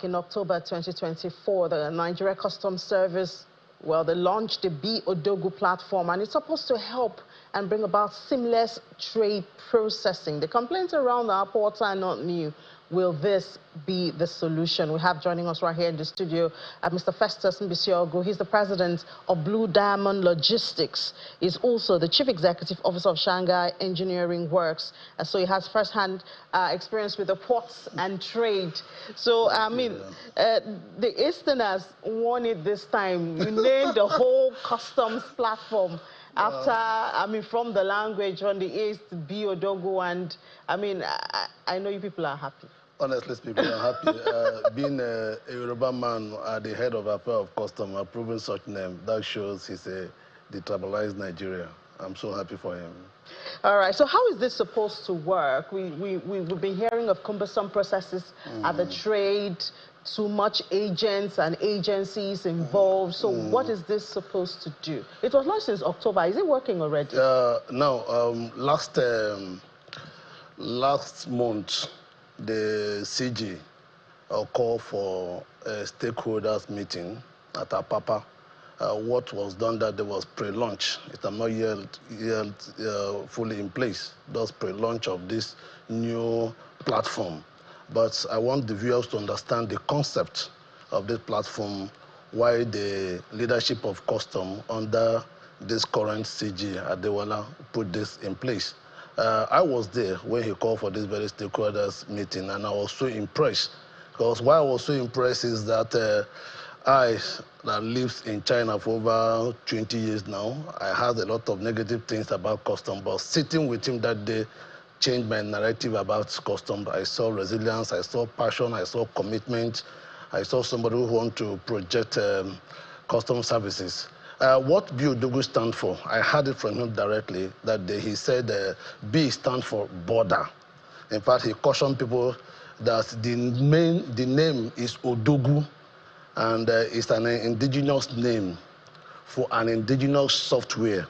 In October 2024, the Nigeria Customs Service, well, they launched the B-Odogwu platform, and it's supposed to help and bring about seamless trade processing. The complaints around our ports are not new. Will this be the solution? We have joining us right here in the studio Mr. Festus B-Odogwu. He's the president of Blue Diamond Logistics. He's also the chief executive officer of Shanghai Engineering Works. So he has first-hand experience with the ports and trade. So, I mean, the Easterners won it this time. You named the whole customs platform after, I mean, from the language on the East, B-Odogwu, and I mean, I know you people are happy. Honestly speaking, I'm happy. Being a Yoruba man at the head of Affair of Custom, approving such name, that shows he's a detribalized Nigeria. I'm so happy for him. All right, so how is this supposed to work? We've been hearing of cumbersome processes at the trade, too much agents and agencies involved. So what is this supposed to do? It was launched since October. Is it working already? No, last month, the CG called for a stakeholders meeting at Apapa. What was done that there was pre-launch. It has not yet fully in place. That's pre-launch of this new platform. But I want the viewers to understand the concept of this platform, why the leadership of custom under this current CG Adewala put this in place. I was there when he called for this very stakeholders meeting, and I was so impressed. Because why I was so impressed is that I, that lives in China for over 20 years now, I had a lot of negative things about custom, but sitting with him that day changed my narrative about custom. I saw resilience, I saw passion, I saw commitment, I saw somebody who wanted to project custom services. What B-Odogwu stands for, I heard it from him directly that day. He said B stands for border. In fact, he cautioned people that the name is Odogwu, and it's an indigenous name for an indigenous software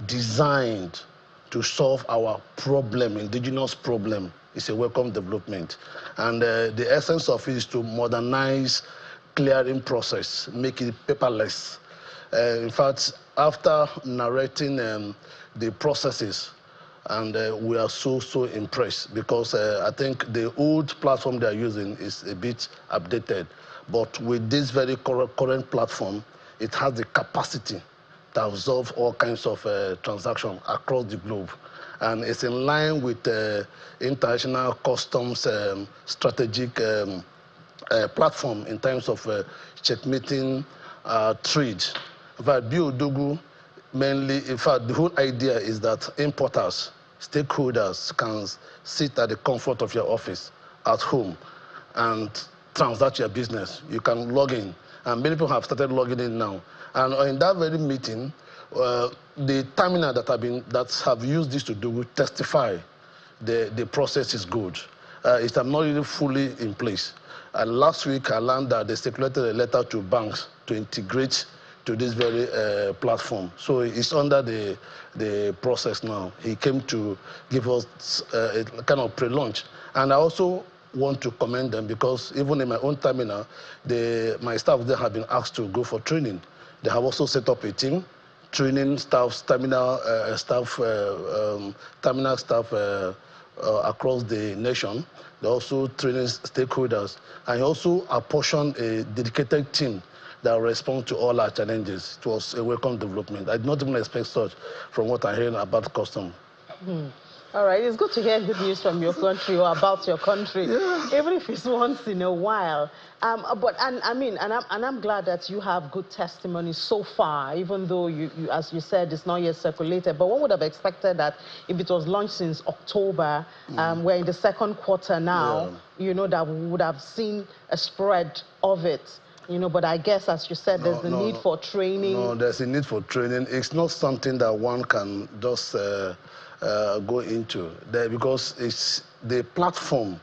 designed to solve our problem, indigenous problem. It's a welcome development. And the essence of it is to modernize clearing process, make it paperless. In fact, after narrating the processes, and we are so impressed because I think the old platform they are using is a bit updated. But with this very current platform, it has the capacity to absorb all kinds of transactions across the globe. And it's in line with the international customs strategic platform in terms of checkmating trade. In fact, B-Odogwu mainly, in fact, the whole idea is that importers, stakeholders can sit at the comfort of your office at home and transact your business. You can log in, and many people have started logging in now. And in that very meeting, the terminal that have used this to do testify the process is good. It's not really fully in place. And last week, I learned that they circulated a letter to banks to integrate to this very platform. So it's under the process now. He came to give us a kind of pre-launch. And I also want to commend them because even in my own terminal, my staff there have been asked to go for training. They have also set up a team, training staff, terminal staff across the nation. They're also training stakeholders. And also apportioned a dedicated team that respond to all our challenges. It was a welcome development. I did not even expect such from what I heard about custom. All right, it's good to hear good news from your country or about your country, even if it's once in a while. I'm glad that you have good testimony so far, even though you, as you said, it's not yet circulated. But one would have expected that if it was launched since October, we're in the second quarter now, you know, that we would have seen a spread of it. You know, but I guess, as you said, there's the need for training. No, there's a need for training. It's not something that one can just go into there because the platform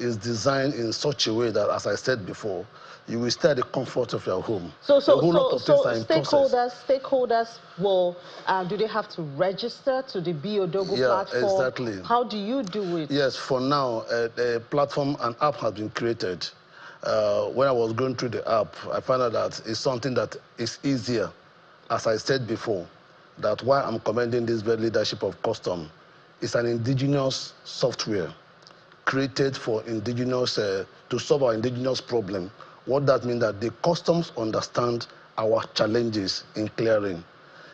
is designed in such a way that, as I said before, you will stay at the comfort of your home. So stakeholders will, do they have to register to the B-Odogwu platform? Yeah, exactly. How do you do it? Yes, for now, a platform, an app has been created. when I was going through the app, I found out that it's something that is easier. As I said before, that why I'm commending this very leadership of custom is an indigenous software created for indigenous, to solve our indigenous problem. What that means that the customs understand our challenges in clearing.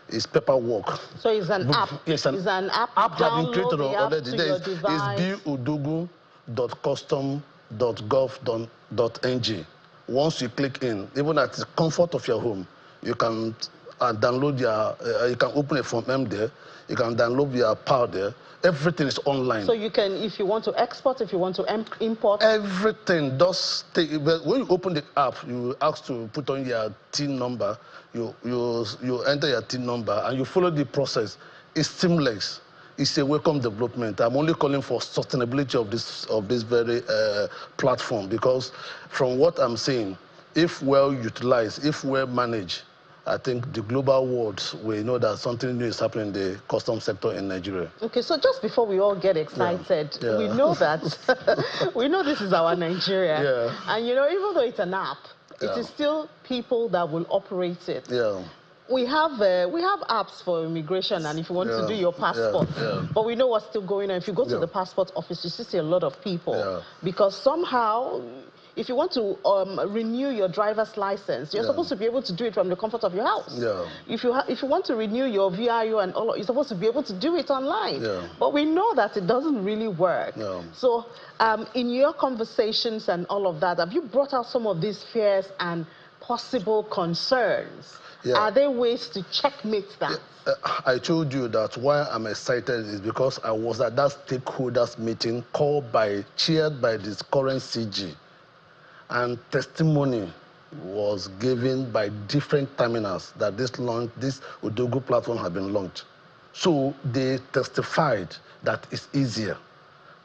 It's paperwork. So it's an app. Yes, it's an app. App has been created already. Your device. It's B-Odogwu.custom.gov.ng. Once you click in, even at the comfort of your home, you can download your, you can open it from M there, you can download your power there. Everything is online. So you can, if you want to export, if you want to import. Everything does take, when you open the app, you ask to put on your TIN number, you enter your TIN number and you follow the process. It's seamless. It's a welcome development. I'm only calling for sustainability of this very platform, because from what I'm seeing, if well utilized, if well managed, I think the global world will know that something new is happening in the customs sector in Nigeria. Okay, so just before we all get excited, we know that, we know this is our Nigeria. Yeah. And you know, even though it's an app, it is still people that will operate it. Yeah. We have apps for immigration, and if you want to do your passport, but we know what's still going on. If you go to the passport office, you see a lot of people, because somehow, if you want to renew your driver's license, you're supposed to be able to do it from the comfort of your house. If you want to renew your VIO and all, you're supposed to be able to do it online. But we know that it doesn't really work. So in your conversations and all of that, have you brought out some of these fears and possible concerns? Are there ways to checkmate that? I told you that why I'm excited is because I was at that stakeholders meeting chaired by this current CG. And testimony was given by different terminals that this Odogwu platform had been launched. So they testified that it's easier.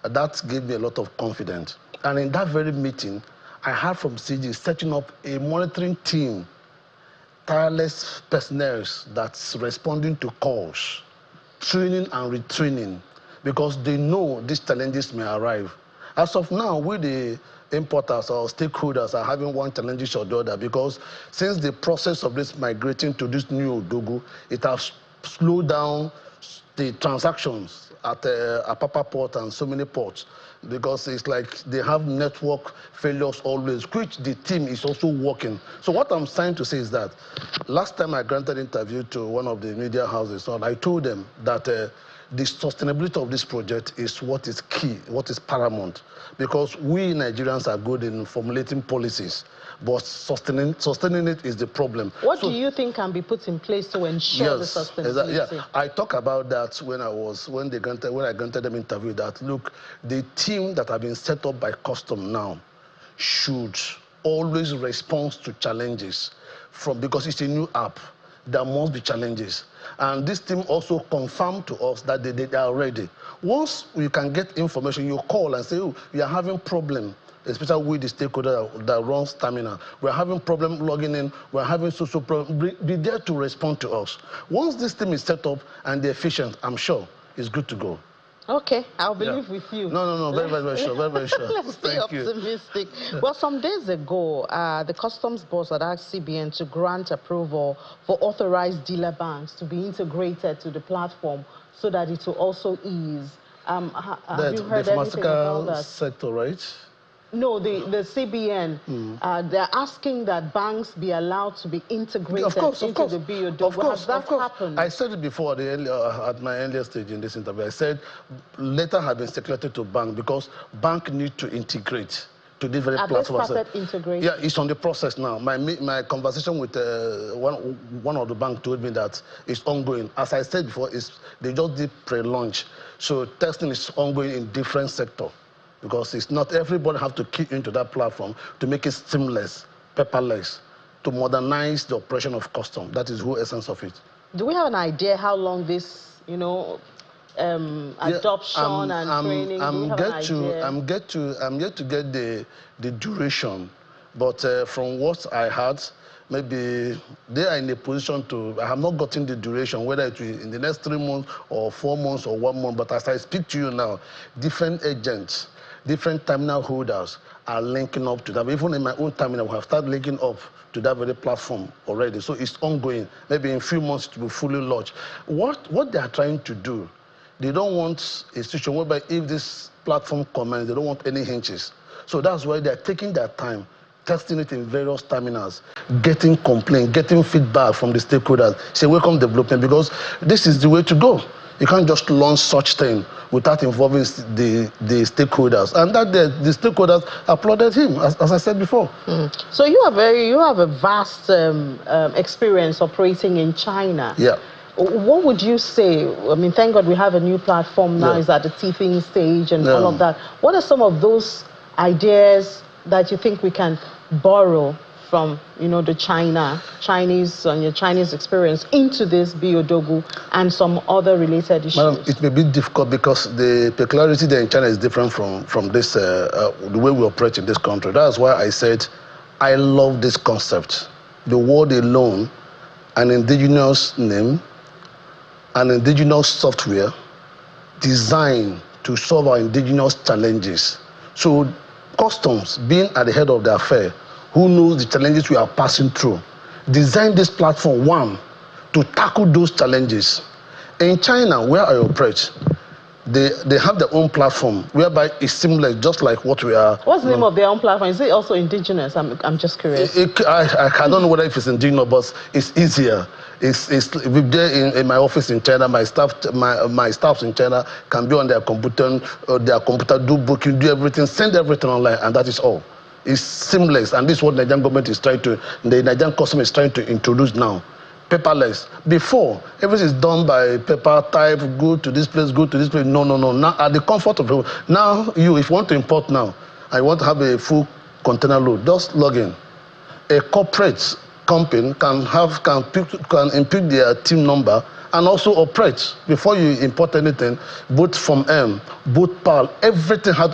That gave me a lot of confidence. And in that very meeting, I heard from CG setting up a monitoring team, tireless personnel that's responding to calls, training and retraining, because they know these challenges may arrive. As of now, with the importers or stakeholders are having one challenge or the other, because since the process of this migrating to this new Odogwu, it has slowed down the transactions at Apapa port and so many ports, because it's like they have network failures always, which the team is also working. So what I'm trying to say is that last time I granted interview to one of the media houses, I told them that the sustainability of this project is what is key, what is paramount, because we Nigerians are good in formulating policies, but sustaining it is the problem. What do you think can be put in place to ensure the sustainability? I talk about that when I granted them interview, that look, the team that have been set up by custom now should always respond to challenges because it's a new app. There must be challenges. And this team also confirmed to us that they are ready. Once you can get information, you call and say, oh, we are having problem, especially with the stakeholder that runs terminal. We're having problem logging in, we're having social problem. Be there to respond to us. Once this team is set up and they're efficient, I'm sure it's good to go. Okay, I'll believe with you. No, very sure, very sure. Let's be optimistic. Well, some days ago, the customs boss had asked CBN to grant approval for authorized dealer banks to be integrated to the platform so that it will also ease. Have you heard anything about that? Sector, right? No, the CBN, they're asking that banks be allowed to be integrated into the B-Odogwu. Has that happened? I said it before at my earlier stage in this interview. I said letter have been circulated to bank because bank need to integrate to this very platform. Have they started integrating? Yeah, it's on the process now. My conversation with one of the bank told me that it's ongoing. As I said before, they just did pre-launch. So testing is ongoing in different sectors, because it's not everybody have to key into that platform to make it seamless, paperless, to modernize the operation of custom. That is the whole essence of it. Do we have an idea how long this, adoption and training? I'm yet to get the duration, but from what I heard, maybe they are in a position to. I have not gotten the duration, whether it will in the next 3 months or 4 months or 1 month. But as I speak to you now, different agents, different terminal holders are linking up to that. Even in my own terminal, we have started linking up to that very platform already. So it's ongoing. Maybe in a few months it will fully launch. What they are trying to do, they don't want a situation whereby if this platform comments, they don't want any hinges. So that's why they're taking their time, testing it in various terminals, getting complaints, getting feedback from the stakeholders. It's a welcome development because this is the way to go. You can't just launch such thing without involving the stakeholders. And that the stakeholders applauded him, as I said before. So you have a vast experience operating in China. Yeah. What would you say? I mean, thank God we have a new platform now. It's at the teething stage and all of that. What are some of those ideas that you think we can borrow from, the Chinese experience into this B-Odogwu and some other related issues? Madam, it may be difficult because the peculiarity there in China is different from this, the way we operate in this country. That's why I said I love this concept. The word alone, an indigenous name, an indigenous software designed to solve our indigenous challenges. So customs, being at the head of the affair, who knows the challenges we are passing through, design this platform, one, to tackle those challenges. In China, where I operate, they have their own platform, whereby it's similar, just like what we are. What's the name of their own platform? Is it also indigenous? I'm just curious. I don't know whether if it's indigenous, but it's easier. It's there in my office in China. My staffs in China can be on their computer, do booking, do everything, send everything online, and that is all. It's seamless, and this is what the Nigerian government is trying to, the Nigerian customer is trying to introduce now. Paperless. Before, everything is done by paper type, go to this place, go to this place. No. Now, at the comfort of home, now if you want to import now, I want to have a full container load, just log in. A corporate company can input their team number and also operate before you import anything, both from both PAL, everything has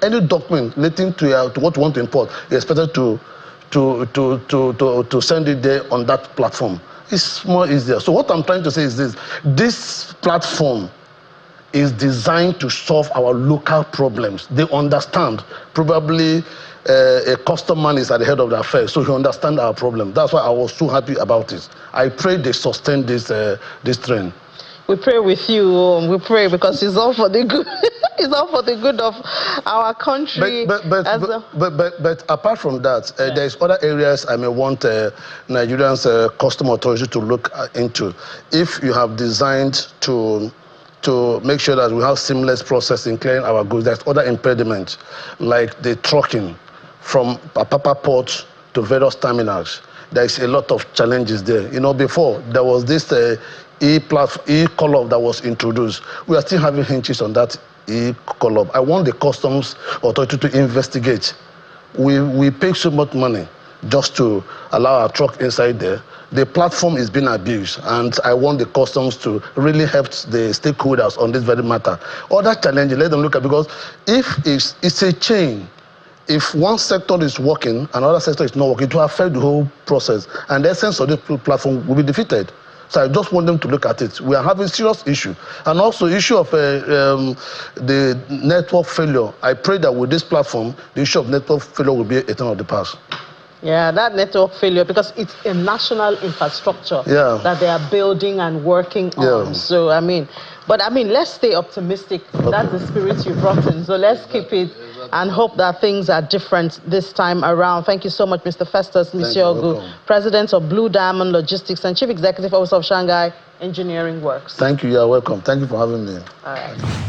any document relating to what you want to import, you're expected to send it there on that platform. It's more easier. So what I'm trying to say is this platform is designed to solve our local problems. They understand. Probably a customer is at the head of the affair, so he understands our problem. That's why I was so happy about it. I pray they sustain this trend. We pray with you. We pray because it's all for the good. It's all for the good of our country. But apart from that, there's other areas I may want Nigerians custom authority to look into. If you have designed to make sure that we have seamless process in clearing our goods, there's other impediments like the trucking from Apapa port to various terminals. There's a lot of challenges there. Before there was this e-column that was introduced. We are still having hinges on that e-column. I want the customs authority to investigate. We pay so much money just to allow our truck inside there. The platform is being abused, and I want the customs to really help the stakeholders on this very matter. Other challenges, let them look at, because if it's a chain, if one sector is working, another sector is not working, it will affect the whole process, and the essence of this platform will be defeated. So I just want them to look at it. We are having serious issue. And also issue of the network failure. I pray that with this platform, the issue of network failure will be a thing of the past. Yeah, that network failure, because it's a national infrastructure that they are building and working on. So, let's stay optimistic. Okay. That's the spirit you brought in. So let's keep it and hope that things are different this time around. Thank you so much, Mr. Festus B-Odogwu, President of Blue Diamond Logistics and Chief Executive Officer of Shanghai Engineering Works. Thank you. You're welcome. Thank you for having me. All right.